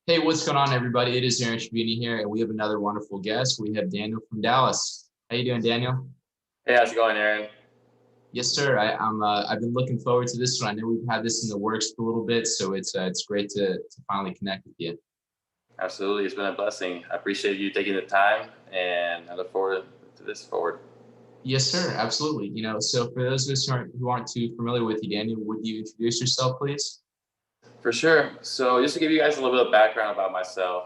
Hey, what's going on, everybody? It is Aaron Trevino here, and we have another wonderful guest. We have Daniel from Dallas. How you doing, Daniel? Hey, how's it going, Aaron? Yes, sir. I've been looking forward to this one. I know we've had this in the works for a little bit, so it's great to finally connect with you. Absolutely. It's been a blessing. I appreciate you taking the time and I look forward to this forward. Yes, sir. Absolutely. So for those of us who aren't too familiar with you, Daniel, would you introduce yourself, please? For sure. So, just to give you guys a little bit of background about myself,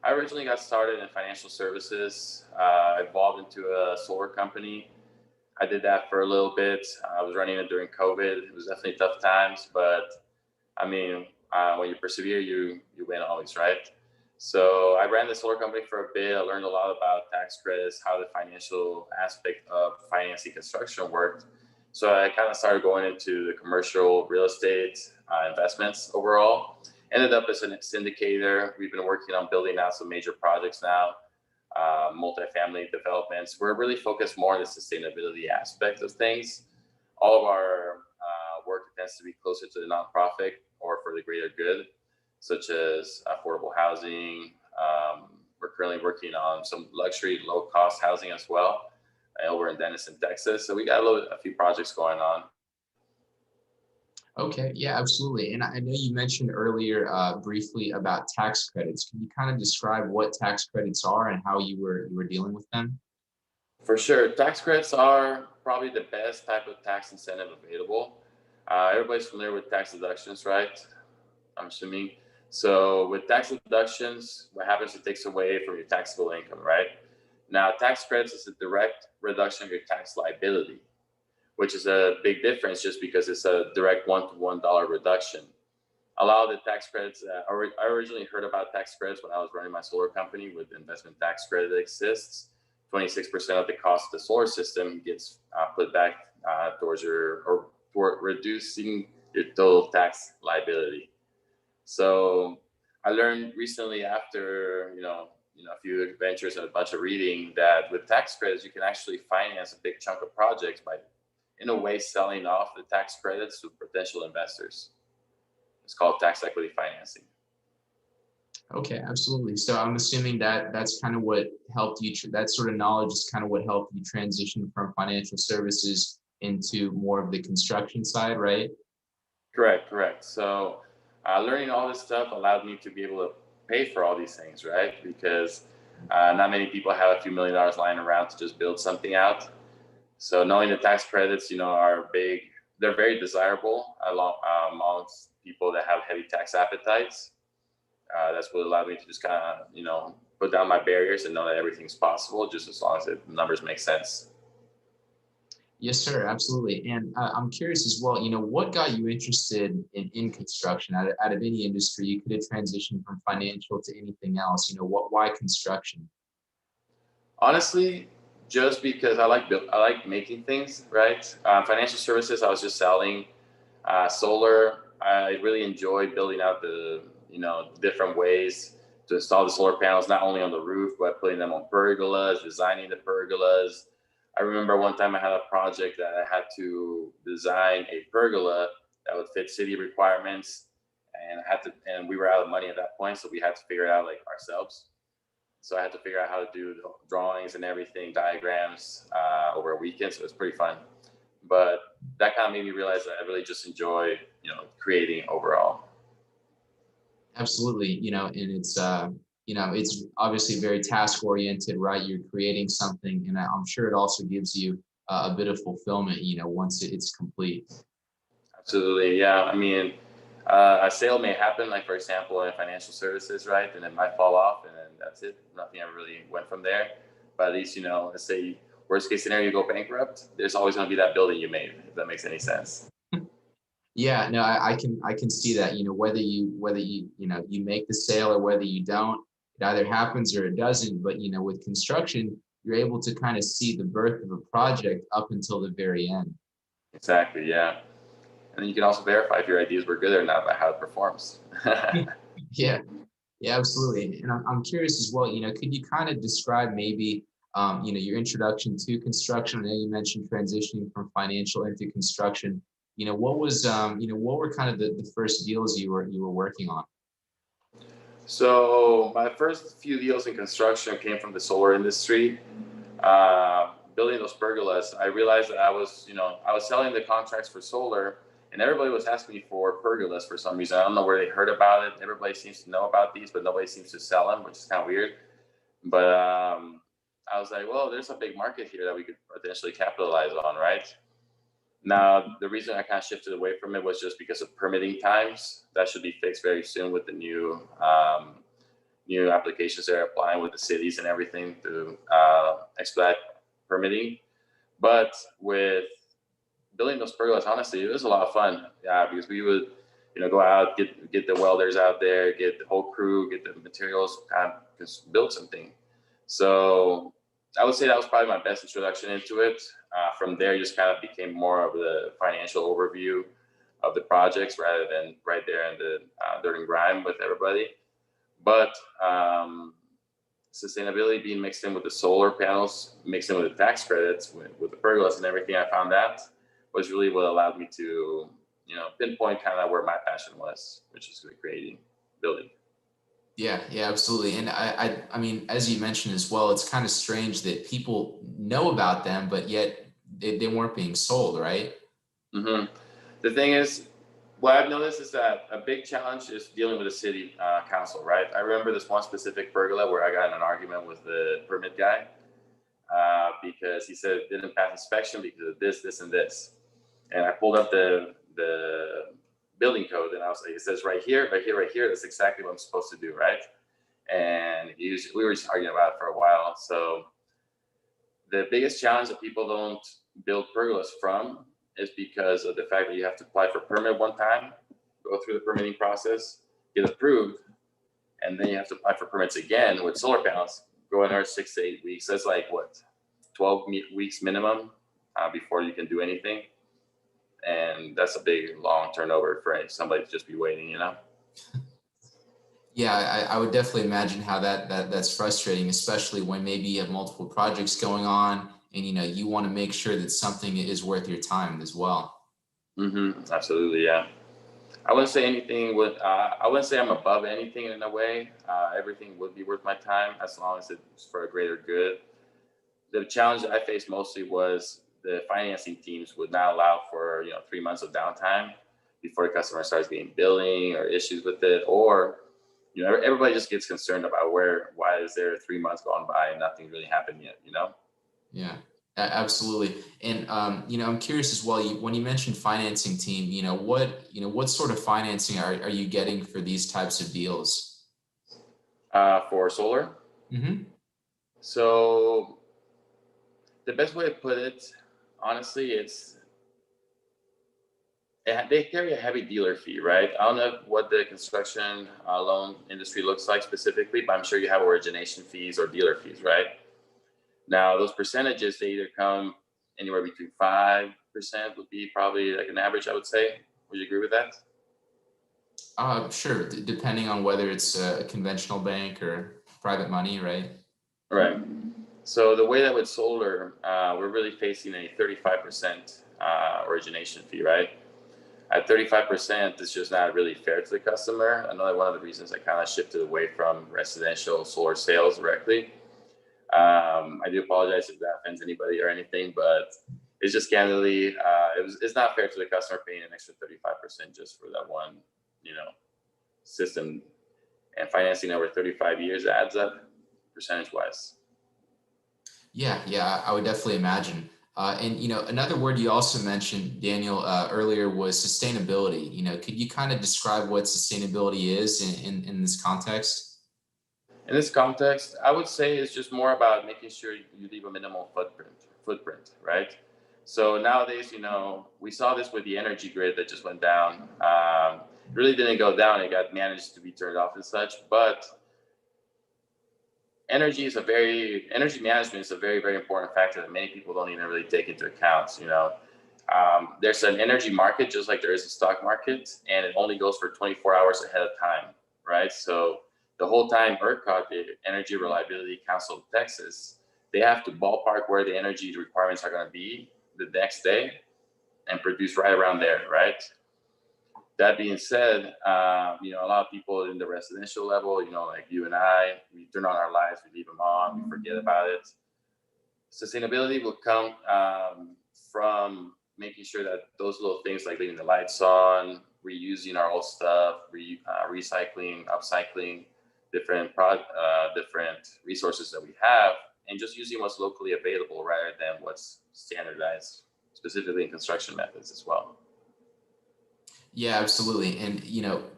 I originally got started in financial services. I evolved into a solar company. I did that for a little bit. I was running it during COVID. It was definitely tough times, but I mean, when you persevere, you win always, right? So I ran the solar company for a bit. I learned a lot about tax credits, how the financial aspect of financing construction worked. So I kind of started going into the commercial real estate investments overall. Ended up as a syndicator. We've been working on building out some major projects now, multifamily developments. We're really focused more on the sustainability aspect of things. All of our work tends to be closer to the nonprofit or for the greater good, such as affordable housing. We're currently working on some luxury, low-cost housing as well over in Denison, Texas. So we got a few projects going on. Okay. Yeah, absolutely. And I know you mentioned earlier briefly about tax credits. Can you kind of describe what tax credits are and how you were dealing with them? For sure, tax credits are probably the best type of tax incentive available. Everybody's familiar with tax deductions, right? I'm assuming. So with tax deductions, what happens? It takes away from your taxable income, right? Now, tax credits is a direct reduction of your tax liability, which is a big difference just because it's a direct one-to-one dollar reduction. A lot of the tax credits, I originally heard about tax credits when I was running my solar company with the investment tax credit that exists. 26% of the cost of the solar system gets put back towards or toward reducing your total tax liability. So I learned recently after a few adventures and a bunch of reading that with tax credits you can actually finance a big chunk of projects by, in a way, selling off the tax credits to potential investors. It's called tax equity financing. Okay, absolutely. So I'm assuming that that's kind of what helped you, that sort of knowledge is kind of what helped you transition from financial services into more of the construction side, right? Correct, correct. So learning all this stuff allowed me to be able to pay for all these things, right? Because not many people have a few $1 million lying around to just build something out. So knowing the tax credits, are big. They're very desirable amongst people that have heavy tax appetites. That's what allowed me to just kind of, put down my barriers and know that everything's possible, just as long as the numbers make sense. Yes, sir, absolutely. And I'm curious as well, what got you interested in construction out of any industry? You could have transitioned from financial to anything else. Why construction? Honestly, just because I like making things right. Financial services, I was just selling. Solar, I really enjoy building out the different ways to install the solar panels, not only on the roof but putting them on pergolas, designing the pergolas. I remember one time I had a project that I had to design a pergola that would fit city requirements, and and we were out of money at that point, so we had to figure it out like ourselves. So I had to figure out how to do the drawings and everything, diagrams over a weekend. So it's pretty fun. But that kind of made me realize that I really just enjoy, creating overall. Absolutely. And it's obviously very task oriented, right? You're creating something, and I'm sure it also gives you a bit of fulfillment, once it's complete. Absolutely, yeah. I mean, a sale may happen, like for example, in financial services, right? And it might fall off, and then that's it. Nothing ever really went from there. But at least, let's say worst case scenario, you go bankrupt. There's always going to be that building you made, if that makes any sense. Yeah, no, I can see that. Whether you make the sale or whether you don't, it either happens or it doesn't. But with construction, you're able to kind of see the birth of a project up until the very end. Exactly, yeah. And then you can also verify if your ideas were good or not by how it performs. Yeah, yeah, absolutely. And I'm curious as well. Could you kind of describe maybe your introduction to construction? I know you mentioned transitioning from financial into construction. What were kind of the first deals you were working on? So my first few deals in construction came from the solar industry. Building those pergolas, I realized that I was selling the contracts for solar, and everybody was asking me for pergolas for some reason. I don't know where they heard about it. Everybody seems to know about these, but nobody seems to sell them, which is kind of weird. But I was like, well, there's a big market here that we could potentially capitalize on, right? Now, the reason I kind of shifted away from it was just because of permitting times. That should be fixed very soon with the new applications they're applying with the cities and everything to expedite permitting. But with building those pergolas, honestly, it was a lot of fun. Yeah, because we would, go out, get the welders out there, get the whole crew, get the materials, kind of just build something. So I would say that was probably my best introduction into it. From there, just kind of became more of the financial overview of the projects rather than right there in the dirt and grime with everybody. But sustainability being mixed in with the solar panels, mixed in with the tax credits, with the pergolas and everything, I found that was really what allowed me to, pinpoint kind of where my passion was, which is creating, building. Yeah, yeah, absolutely. And I mean, as you mentioned as well, it's kind of strange that people know about them, but yet they weren't being sold, right? hmm The thing is, what I've noticed is that a big challenge is dealing with the city council, right? I remember this one specific pergola where I got in an argument with the permit guy because he said it didn't pass inspection because of this, and this. And I pulled up the building code, and I was like, it says right here, right here, right here. That's exactly what I'm supposed to do, right? And we were just arguing about it for a while. So the biggest challenge that people don't build pergolas from is because of the fact that you have to apply for permit one time, go through the permitting process, get approved, and then you have to apply for permits again with solar panels, go another 6 to 8 weeks. That's like what, 12 weeks minimum before you can do anything. And that's a big long turnover for somebody to just be waiting. Yeah, I would definitely imagine how that's frustrating, especially when maybe you have multiple projects going on and you want to make sure that something is worth your time as well. Absolutely, yeah. I wouldn't say I'm above anything in a way. Everything would be worth my time as long as it's for a greater good. The challenge that I faced mostly was the financing teams would not allow for 3 months of downtime before the customer starts getting billing or issues with it, or everybody just gets concerned about why is there 3 months gone by and nothing really happened yet. Yeah, absolutely. And I'm curious as well. When you mentioned financing team, what sort of financing are you getting for these types of deals? For solar. Hmm. So the best way to put it, honestly, they carry a heavy dealer fee, right? I don't know what the construction loan industry looks like specifically, but I'm sure you have origination fees or dealer fees, right? Now, those percentages, they either come anywhere between 5% would be probably like an average, I would say. Would you agree with that? Sure. Depending on whether it's a conventional bank or private money, right? Right. So the way that with solar, we're really facing a 35% origination fee, right? At 35%, it's just not really fair to the customer. Another one of the reasons I kind of shifted away from residential solar sales directly. I do apologize if that offends anybody or anything, but it's just candidly, it's not fair to the customer paying an extra 35% just for that one, system, and financing over 35 years adds up percentage wise. Yeah, yeah, I would definitely imagine. And another word you also mentioned, Daniel, earlier was sustainability. Could you kind of describe what sustainability is in this context? In this context, I would say it's just more about making sure you leave a minimal footprint, right? So nowadays, we saw this with the energy grid that just went down. Really didn't go down; it got managed to be turned off and such. But energy management is a very, very important factor that many people don't even really take into account. There's an energy market just like there is a stock market, and it only goes for 24 hours ahead of time, right? So the whole time ERCOT, the Energy Reliability Council of Texas, they have to ballpark where the energy requirements are going to be the next day and produce right around there, right? That being said, a lot of people in the residential level, like you and I, we turn on our lights, we leave them on, we forget about it. Sustainability will come from making sure that those little things like leaving the lights on, reusing our old stuff, recycling, upcycling different resources that we have, and just using what's locally available rather than what's standardized, specifically in construction methods as well. Yeah, absolutely. And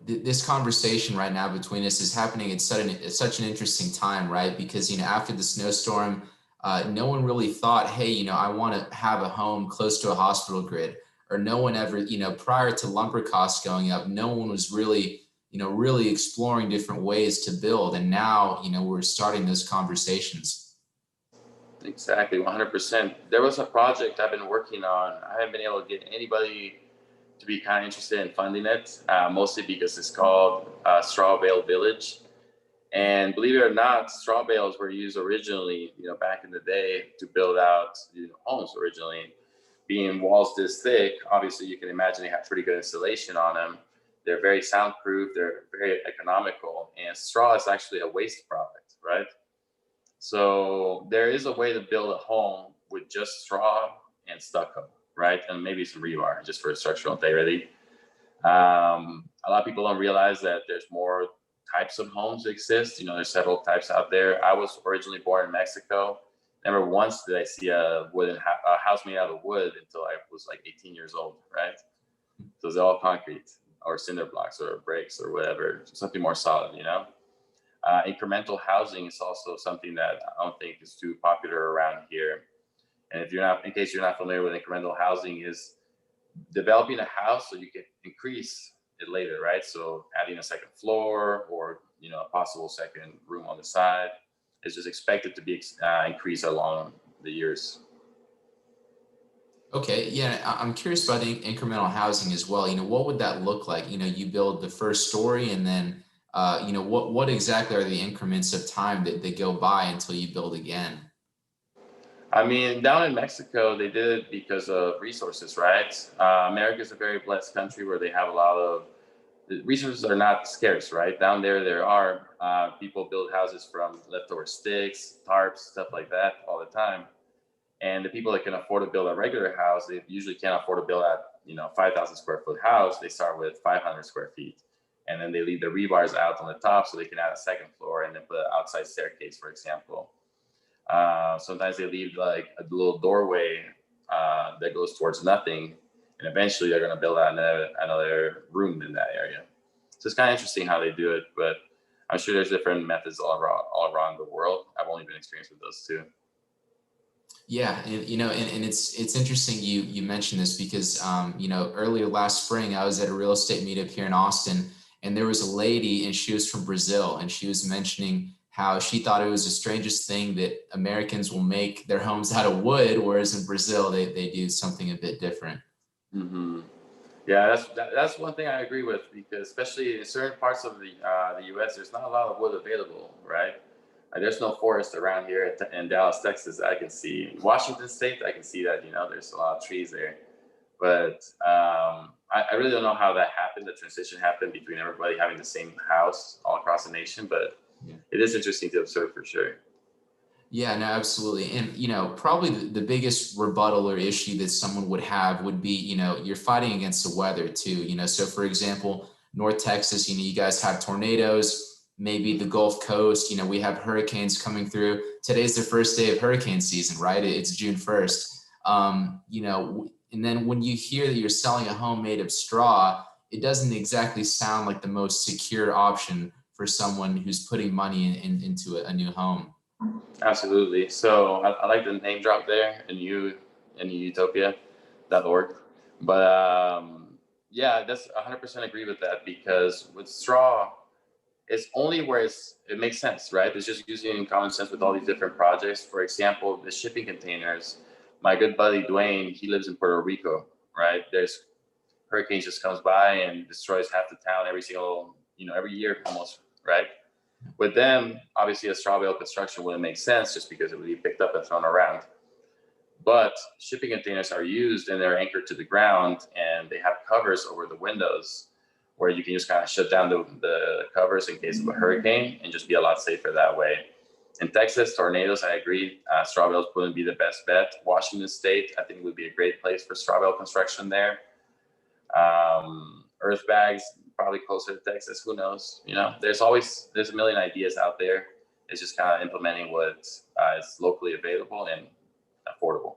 this conversation right now between us is happening at such an interesting time, right? Because after the snowstorm, no one really thought, hey, I want to have a home close to a hospital grid, or no one ever, prior to lumber costs going up, no one was really, really exploring different ways to build. And now, we're starting those conversations. Exactly, 100%. There was a project I've been working on. I haven't been able to get anybody to be kind of interested in funding it, mostly because it's called Straw Bale Village. And believe it or not, straw bales were used originally, back in the day to build out homes originally. Being walls this thick, obviously you can imagine they have pretty good insulation on them. They're very soundproof, they're very economical, and straw is actually a waste product, right? So there is a way to build a home with just straw and stucco, right? And maybe some rebar just for structural integrity. A lot of people don't realize that there's more types of homes that exist. There's several types out there. I was originally born in Mexico. Never once did I see a house made out of wood until I was like 18 years old, right? So it's all concrete or cinder blocks or bricks or whatever, something more solid, Incremental housing is also something that I don't think is too popular around here. And in case you're not familiar with incremental housing, is developing a house so you can increase it later, right? So adding a second floor or a possible second room on the side is just expected to be increased along the years. Okay, yeah, I'm curious about incremental housing as well. What would that look like? You build the first story, and then what exactly are the increments of time that they go by until you build again? I mean, down in Mexico, they did it because of resources, right? America is a very blessed country where they have a lot of the resources are not scarce, right? Down there are people build houses from leftover sticks, tarps, stuff like that all the time. And the people that can afford to build a regular house, they usually can't afford to build a 5,000 square foot house. They start with 500 square feet, and then they leave the rebars out on the top so they can add a second floor and then put an outside staircase, for example. Sometimes they leave like a little doorway that goes towards nothing, and eventually they're going to build out another room in that area. So it's kind of interesting how they do it, but I'm sure there's different methods all around the world. I've only been experienced with those two. Yeah, and it's interesting you mentioned this because earlier last spring I was at a real estate meetup here in Austin, and there was a lady and she was from Brazil, and she was mentioning how she thought it was the strangest thing that Americans will make their homes out of wood, whereas in Brazil they do something a bit different. Mm-hmm. Yeah, that's one thing I agree with, because especially in certain parts of the U.S., there's not a lot of wood available, right? There's no forest around here in Dallas, Texas. I can see in Washington State. I can see that there's a lot of trees there, but I really don't know how that happened. The transition happened between everybody having the same house all across the nation, but yeah, it is interesting to observe for sure. Yeah, no, absolutely. And, probably the biggest rebuttal or issue that someone would have would be, you're fighting against the weather too, so for example, North Texas, you guys have tornadoes, maybe the Gulf Coast, we have hurricanes coming through. Today's the first day of hurricane season, right? It's June 1st. And then when you hear that you're selling a home made of straw, it doesn't exactly sound like the most secure option for someone who's putting money into a new home. Absolutely. So I like the name drop there, in utopia.org. But yeah, that's 100% agree with that, because with straw, it's only where it makes sense, right? It's just using common sense with all these different projects. For example, the shipping containers. My good buddy Dwayne, he lives in Puerto Rico, right? There's hurricanes just comes by and destroys half the town every year almost, right? With them, obviously, a straw bale construction wouldn't make sense just because it would be picked up and thrown around. But shipping containers are used and they're anchored to the ground, and they have covers over the windows. where you can just kind of shut down the covers in case of a hurricane and just be a lot safer that way. In Texas, tornadoes, I agree. Straw bales wouldn't be the best bet. Washington State, I think, would be a great place for straw bale construction there. Earth bags, probably closer to Texas. Who knows? There's a million ideas out there. It's just kind of implementing what is locally available and affordable.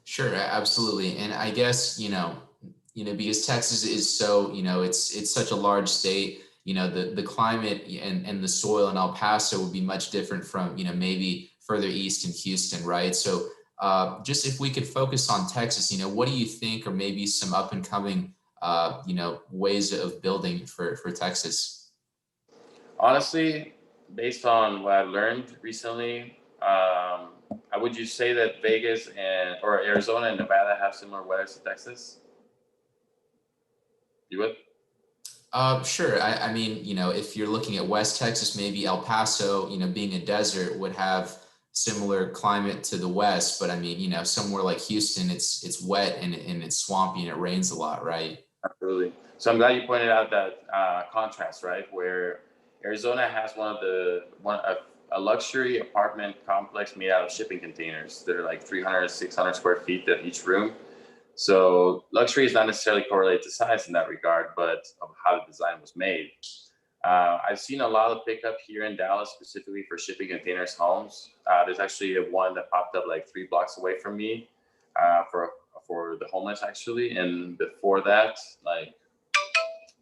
Sure, absolutely. And I guess, because Texas is so, it's such a large state, the climate and the soil in El Paso would be much different from, maybe further east in Houston, right? So just if we could focus on Texas, what do you think are maybe some up and coming, ways of building for Texas? Honestly, based on what I've learned recently, would you say that Vegas or Arizona and Nevada have similar weather to Texas? You would? Sure. I mean, if you're looking at West Texas, maybe El Paso, being a desert would have similar climate to the West. But I mean, somewhere like Houston, it's wet and it's swampy and it rains a lot, right? Absolutely. So I'm glad you pointed out that contrast, right? Where Arizona has a luxury apartment complex made out of shipping containers. They're like 300, 600 square feet of each room. So luxury is not necessarily correlated to size in that regard, but of how the design was made. I've seen a lot of pickup here in Dallas, specifically for shipping containers homes. There's actually one that popped up like 3 blocks away from me for the homeless, actually. And before that, like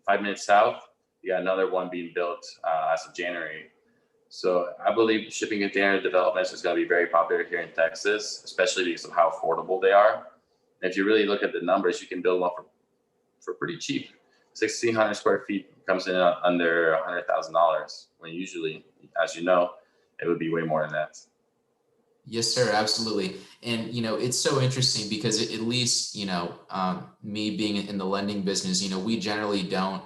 5 minutes south, you got another one being built as of January. So I believe shipping container developments is going to be very popular here in Texas, especially because of how affordable they are. And if you really look at the numbers, you can build one for pretty cheap. 1,600 square feet comes in under $100,000, when usually, as you know, it would be way more than that. Yes, sir, absolutely. And, it's so interesting because at least, me being in the lending business, we generally don't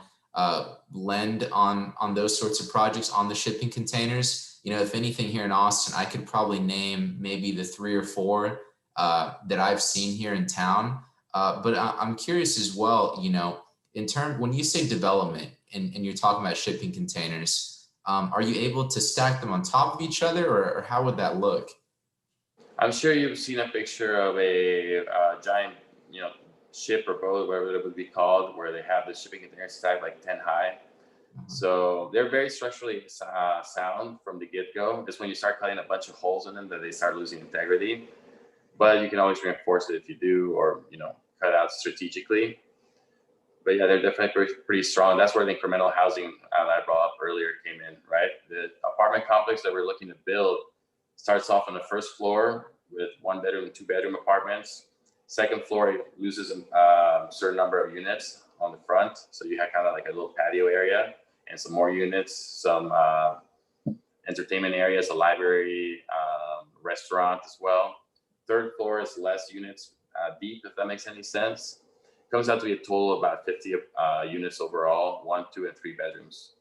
lend on those sorts of projects on the shipping containers. If anything here in Austin, I could probably name maybe the 3 or 4 that I've seen here in town. But I'm curious as well, when you say development and you're talking about shipping containers, are you able to stack them on top of each other or how would that look? I'm sure you've seen a picture of a giant, ship or boat, whatever it would be called, where they have the shipping containers stacked like 10 high. So they're very structurally sound from the get-go. It's when you start cutting a bunch of holes in them that they start losing integrity. But you can always reinforce it if you do, or cut out strategically. But yeah, they're definitely pretty strong. That's where the incremental housing that I brought up earlier came in, right? The apartment complex that we're looking to build starts off on the first floor with 1-bedroom and 2-bedroom apartments. Second floor, it loses a certain number of units on the front. So you have kind of like a little patio area and some more units, some entertainment areas, a library, restaurant as well. Third floor is less units deep, if that makes any sense. It comes out to be a total of about 50 units overall, 1, 2, and 3 bedrooms.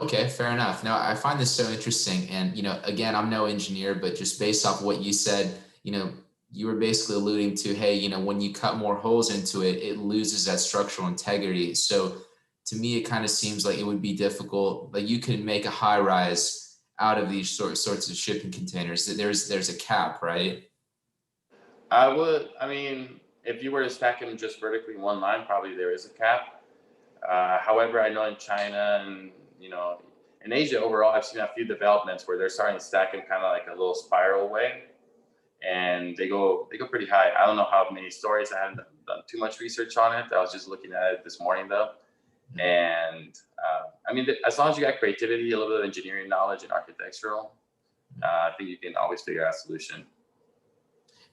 Okay, fair enough. Now, I find this so interesting. And, again, I'm no engineer, but just based off what you said, you were basically alluding to, hey, when you cut more holes into it, it loses that structural integrity. So to me, it kind of seems like it would be difficult. Like you could make a high rise out of these sorts of shipping containers. There's a cap, right? I mean, if you were to stack them just vertically in one line, probably there is a cap. However, I know in China and, in Asia overall, I've seen a few developments where they're starting to stack them kind of like a little spiral way. And they go pretty high. I don't know how many stories. I haven't done too much research on it. I was just looking at it this morning though. And I mean, as long as you got creativity, a little bit of engineering knowledge and architectural, I think you can always figure out a solution.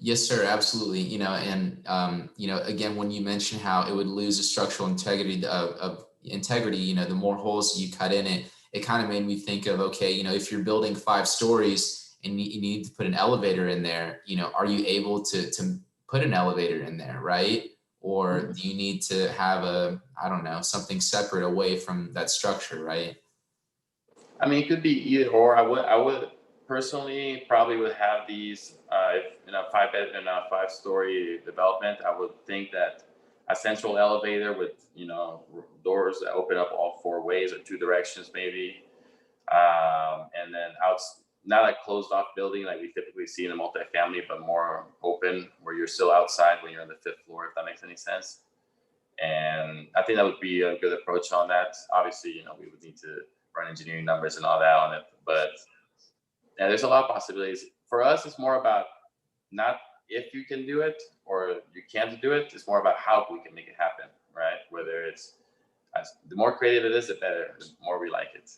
Yes, sir. Absolutely. And again, when you mention how it would lose the structural integrity of integrity, the more holes you cut in it, it kind of made me think of, okay, if you're building 5 stories and you need to put an elevator in there, are you able to put an elevator in there, right? Or do you need to have I don't know, something separate away from that structure, right? I mean, it could be either or. I would personally probably would have these if in a 5-story development. I would think that a central elevator with, doors that open up all four ways or two directions maybe. And then out, not a closed off building like we typically see in a multifamily, but more open where you're still outside when you're on the fifth floor, if that makes any sense. And I think that would be a good approach on that. Obviously, we would need to run engineering numbers and all that on it, but yeah, there's a lot of possibilities. For us, it's more about not if you can do it or you can't do it. It's more about how we can make it happen, right? Whether it's the more creative it is, the better, the more we like it.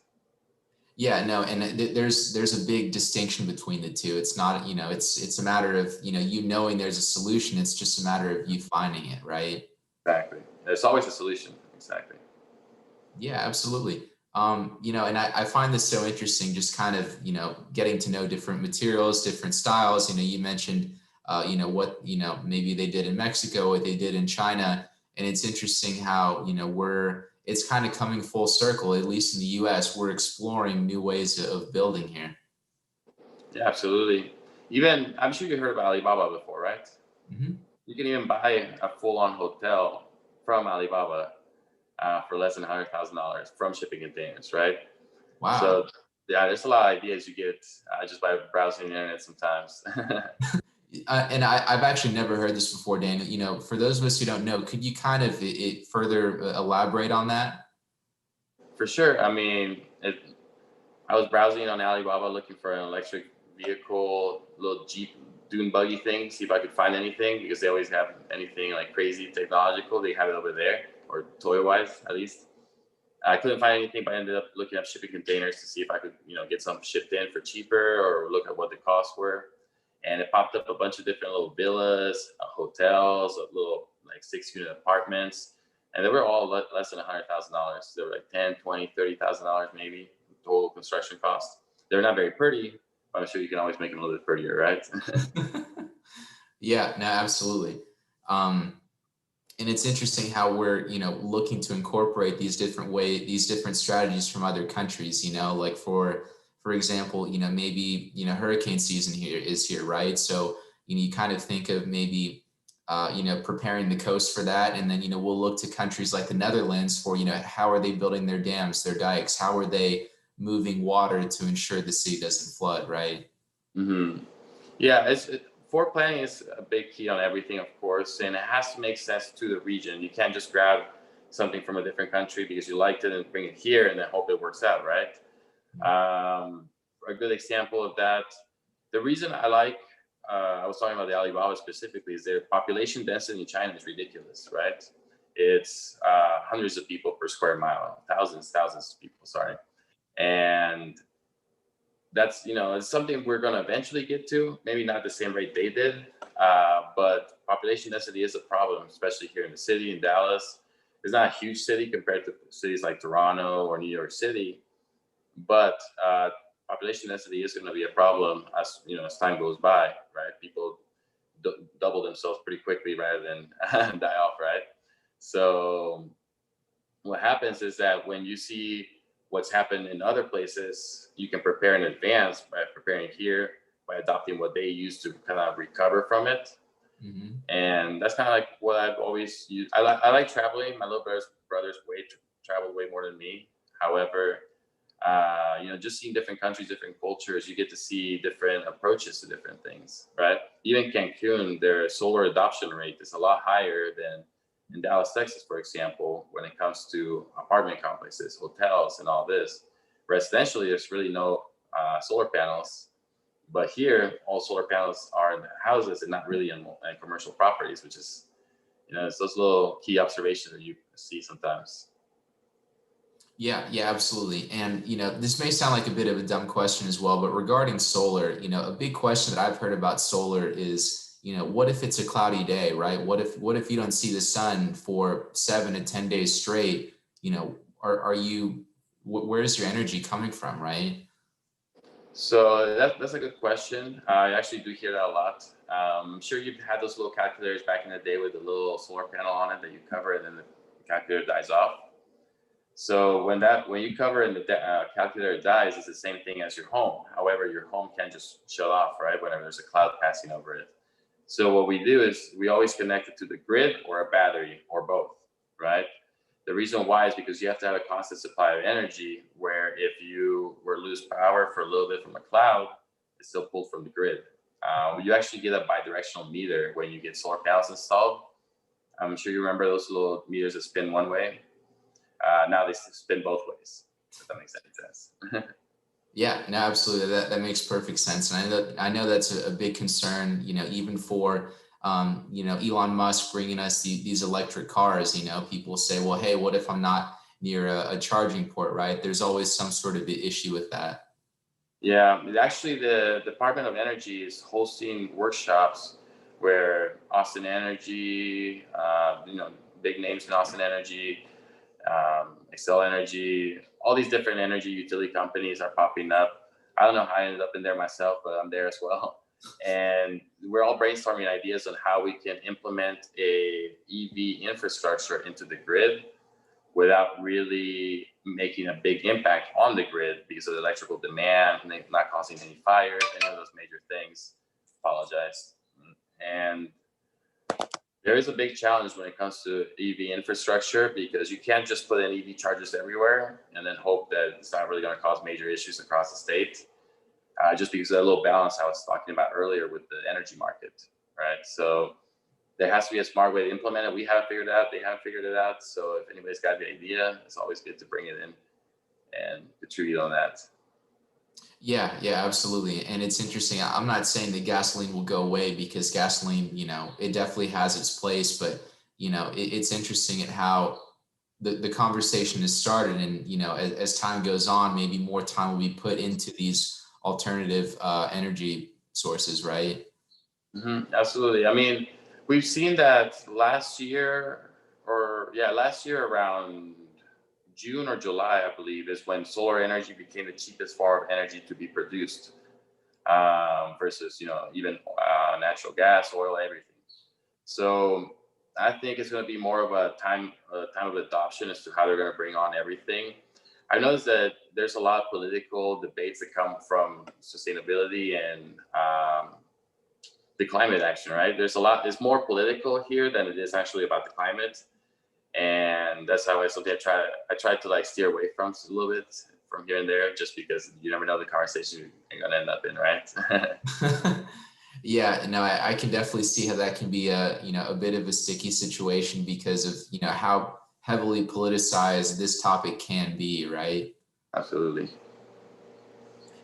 Yeah, no, and there's a big distinction between the two. It's not, it's a matter of, knowing there's a solution. It's just a matter of you finding it, right? Exactly. There's always a solution. Exactly. Yeah, absolutely. And I find this so interesting, just kind of, getting to know different materials, different styles. You mentioned, what, maybe they did in Mexico, what they did in China. And it's interesting how, it's kind of coming full circle, at least in the US, we're exploring new ways of building here. Yeah, absolutely. Even, I'm sure you heard about Alibaba before, right? Mm-hmm. You can even buy a full-on hotel from Alibaba for less than $100,000 from shipping containers, right? Wow. So yeah, there's a lot of ideas you get just by browsing the internet sometimes. And I've actually never heard this before, Daniel. For those of us who don't know, could you kind of further elaborate on that? For sure. I mean, I was browsing on Alibaba looking for an electric vehicle, little Jeep dune buggy thing, see if I could find anything because they always have anything like crazy technological. They have it over there, or toy wise at least. I couldn't find anything, but I ended up looking up shipping containers to see if I could, get some shipped in for cheaper or look at what the costs were. And it popped up a bunch of different little villas, hotels, little like 6-unit apartments. And they were all less than $100,000. They were like $10, $20, $30,000 maybe total construction cost. They're not very pretty, but I'm sure you can always make them a little bit prettier, right? Yeah, no, absolutely. And it's interesting how we're, looking to incorporate these different strategies from other countries, like for example, maybe, hurricane season is here, right? So, you kind of think of maybe, preparing the coast for that. And then, we'll look to countries like the Netherlands for, how are they building their dams, their dikes? How are they moving water to ensure the city doesn't flood, right? Mm-hmm. Yeah, forward planning is a big key on everything, of course, and it has to make sense to the region. You can't just grab something from a different country because you liked it and bring it here and then hope it works out, right? A good example of that, the reason I was talking about the Alibaba specifically, is their population density in China is ridiculous, right? It's hundreds of people per square mile, thousands of people, sorry. And that's, it's something we're going to eventually get to, maybe not the same rate they did, but population density is a problem, especially here in the city, in Dallas. It's not a huge city compared to cities like Toronto or New York City, but population density is going to be a problem as time goes by, right? People double themselves pretty quickly rather than die off, right? So what happens is that when you see what's happened in other places, you can prepare in advance by preparing here, by adopting what they use to kind of recover from it. Mm-hmm. And that's kind of like what I've always used. I like traveling. My little brothers travel way more than me. However, just seeing different countries, different cultures, you get to see different approaches to different things, right? Even Cancun, their solar adoption rate is a lot higher than in Dallas, Texas, for example, when it comes to apartment complexes, hotels, and all this. Residentially, there's really no solar panels, but here, all solar panels are in the houses and not really in commercial properties, which is, it's those little key observations that you see sometimes. Yeah, absolutely. And, this may sound like a bit of a dumb question as well, but regarding solar, a big question that I've heard about solar is, what if it's a cloudy day, right? What if you don't see the sun for 7 to 10 days straight? Where's your energy coming from, right? So that's a good question. I actually do hear that a lot. I'm sure you've had those little calculators back in the day with a little solar panel on it that you cover and then the calculator dies off. So when you cover and the calculator dies, it's the same thing as your home. However, your home can just shut off, right? Whenever there's a cloud passing over it. So what we do is we always connect it to the grid or a battery or both, right? The reason why is because you have to have a constant supply of energy, where if you were to lose power for a little bit from a cloud, it's still pulled from the grid. You actually get a bidirectional meter when you get solar panels installed. I'm sure you remember those little meters that spin one way. Now they spin both ways, if that makes any sense. Yeah, no, absolutely. That makes perfect sense. And I know that's a big concern, even for, Elon Musk bringing us these electric cars. People say, well, hey, what if I'm not near a charging port, right? There's always some sort of issue with that. Yeah, actually, the Department of Energy is hosting workshops where Austin Energy, big names in Austin Energy, Excel Energy, all these different energy utility companies are popping up. I don't know how I ended up in there myself, but I'm there as well. And we're all brainstorming ideas on how we can implement a EV infrastructure into the grid without really making a big impact on the grid because of the electrical demand, not causing any fires, any of those major things. Apologize. And there is a big challenge when it comes to EV infrastructure, because you can't just put in EV chargers everywhere and then hope that it's not really going to cause major issues across the state. Just because of that little balance I was talking about earlier with the energy market, right? So there has to be a smart way to implement it. We haven't figured it out. They haven't figured it out. So if anybody's got the idea, it's always good to bring it in and contribute on that. Yeah, absolutely. And it's interesting. I'm not saying that gasoline will go away, because gasoline, it definitely has its place, but it's interesting at how the conversation has started. And, as time goes on, maybe more time will be put into these alternative energy sources, right? Absolutely. I mean, we've seen that last year around June or July, I believe, is when solar energy became the cheapest form of energy to be produced, versus even natural gas, oil, everything. So I think it's going to be more of a time of adoption as to how they're going to bring on everything. I noticed that there's a lot of political debates that come from sustainability and the climate action, right? It's more political here than it is actually about the climate. And that's how I try to like steer away from a little bit from here and there, just because you never know the conversation you're going to end up in, right? Yeah, no, I can definitely see how that can be a bit of a sticky situation, because of, how heavily politicized this topic can be, right? Absolutely.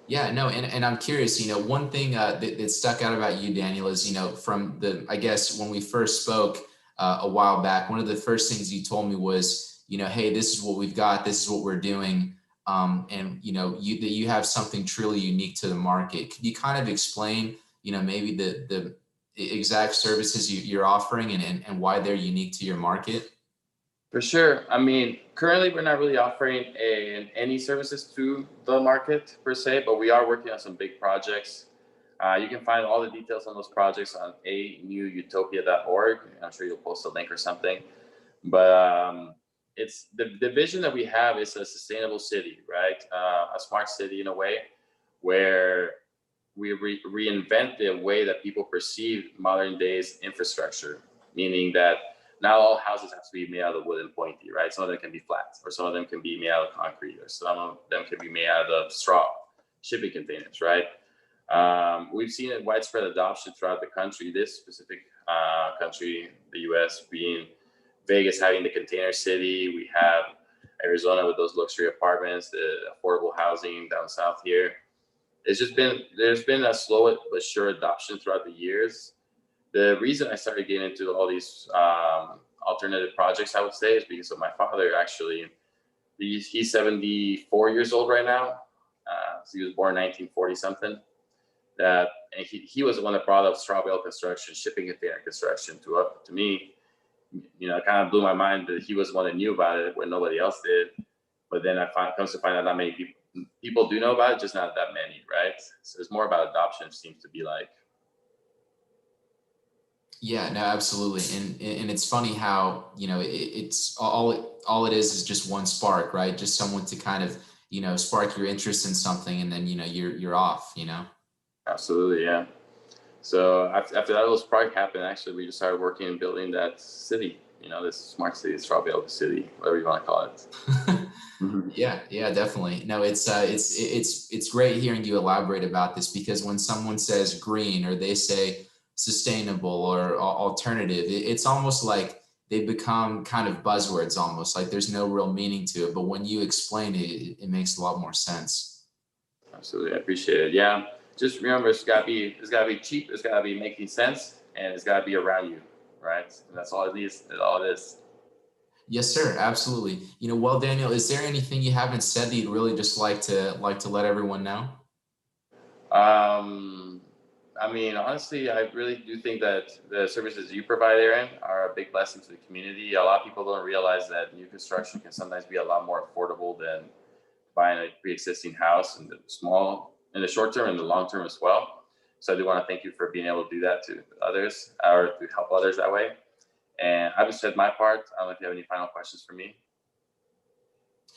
Yeah, no, and I'm curious, one thing that stuck out about you, Daniel, is, from I guess when we first spoke a while back, one of the first things you told me was, hey, this is what we've got, this is what we're doing. And, that you have something truly unique to the market. Could you kind of explain, maybe the exact services you're offering, and why they're unique to your market? For sure. I mean, currently we're not really offering any services to the market per se, but we are working on some big projects. You can find all the details on those projects on anewutopia.org. I'm sure you'll post a link or something. But it's the vision that we have is a sustainable city, right? A smart city in a way, where we reinvent the way that people perceive modern days infrastructure, meaning that not all houses have to be made out of wood and pointy, right? Some of them can be flat, or some of them can be made out of concrete, or some of them can be made out of straw shipping containers, right? We've seen a widespread adoption throughout the country. This specific country, the U.S., being Vegas having the container city. We have Arizona with those luxury apartments, the affordable housing down south here. There's been a slow but sure adoption throughout the years. The reason I started getting into all these alternative projects, I would say, is because of my father. Actually, he's 74 years old right now. So he was born in 1940 something. And he was the one that brought up straw bale construction, shipping container construction to me. It kind of blew my mind that he was the one that knew about it when nobody else did. But then comes to find out not many people do know about it, just not that many, right? So it's more about adoption, seems to be like. Yeah, no, absolutely. And it's funny how, it's all it is just one spark, right? Just someone to kind of, spark your interest in something, and then, you're off. Absolutely, yeah. So after that little spark happened, actually, we just started working and building that city. This smart city, this Trevino city, whatever you want to call it. Yeah, yeah, definitely. No, it's great hearing you elaborate about this, because when someone says green or they say sustainable or alternative, it's almost like they become kind of buzzwords, almost like there's no real meaning to it. But when you explain it, it makes a lot more sense. Absolutely, I appreciate it. Yeah, just remember, it's gotta be cheap, it's gotta be making sense, and it's gotta be around you, right? And that's all it is. That's all it is. Yes, sir. Absolutely. Well, Daniel, is there anything you haven't said that you'd really just like to let everyone know? Um, I mean, honestly, I really do think that the services you provide, Aaron, are a big blessing to the community. A lot of people don't realize that new construction can sometimes be a lot more affordable than buying a pre-existing house in the short term and the long term as well. So I do want to thank you for being able to do that to others or to help others that way. And I've just said my part. I don't know if you have any final questions for me.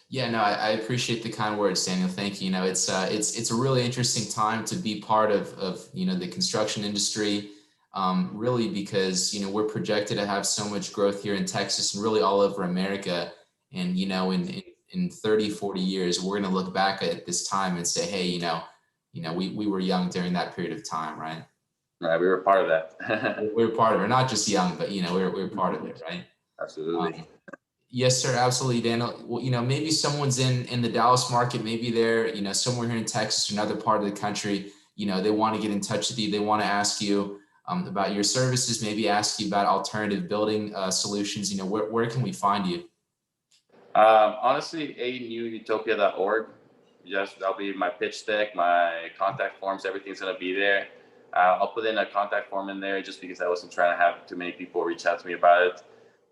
Yeah, no, I appreciate the kind words, Daniel. Thank you. It's a really interesting time to be part of the construction industry, really, because we're projected to have so much growth here in Texas and really all over America. And in 30, 40 years, we're going to look back at this time and say, hey, we were young during that period of time, right? Right, we were part of that. We're part of it, not just young, but we're part of it, right? Absolutely. Yes, sir. Absolutely, Daniel. Well, maybe someone's in the Dallas market, maybe they're, somewhere here in Texas or another part of the country, they want to get in touch with you. They want to ask you about your services, maybe ask you about alternative building solutions. Where can we find you? Honestly, anewutopia.org. Just that'll be my pitch deck, my contact forms. Everything's gonna be there. I'll put in a contact form in there just because I wasn't trying to have too many people reach out to me about it.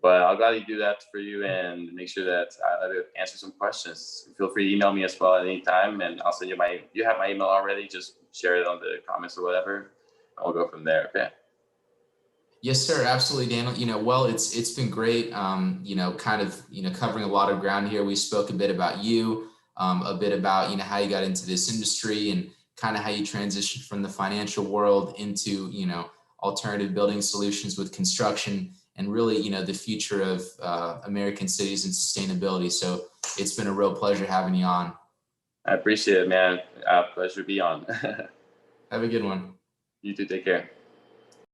But I'll gladly do that for you and make sure that I answer some questions. Feel free to email me as well at any time, and I'll send you my. You have my email already. Just share it on the comments or whatever, and we'll go from there. Okay. Yes, sir. Absolutely, Daniel. Well, it's been great. Kind of covering a lot of ground here. We spoke a bit about you, a bit about how you got into this industry and kind of how you transitioned from the financial world into alternative building solutions with construction and really the future of American cities and sustainability. So it's been a real pleasure having you on. I appreciate it, man. Pleasure to be on. Have a good one. You too. Take care.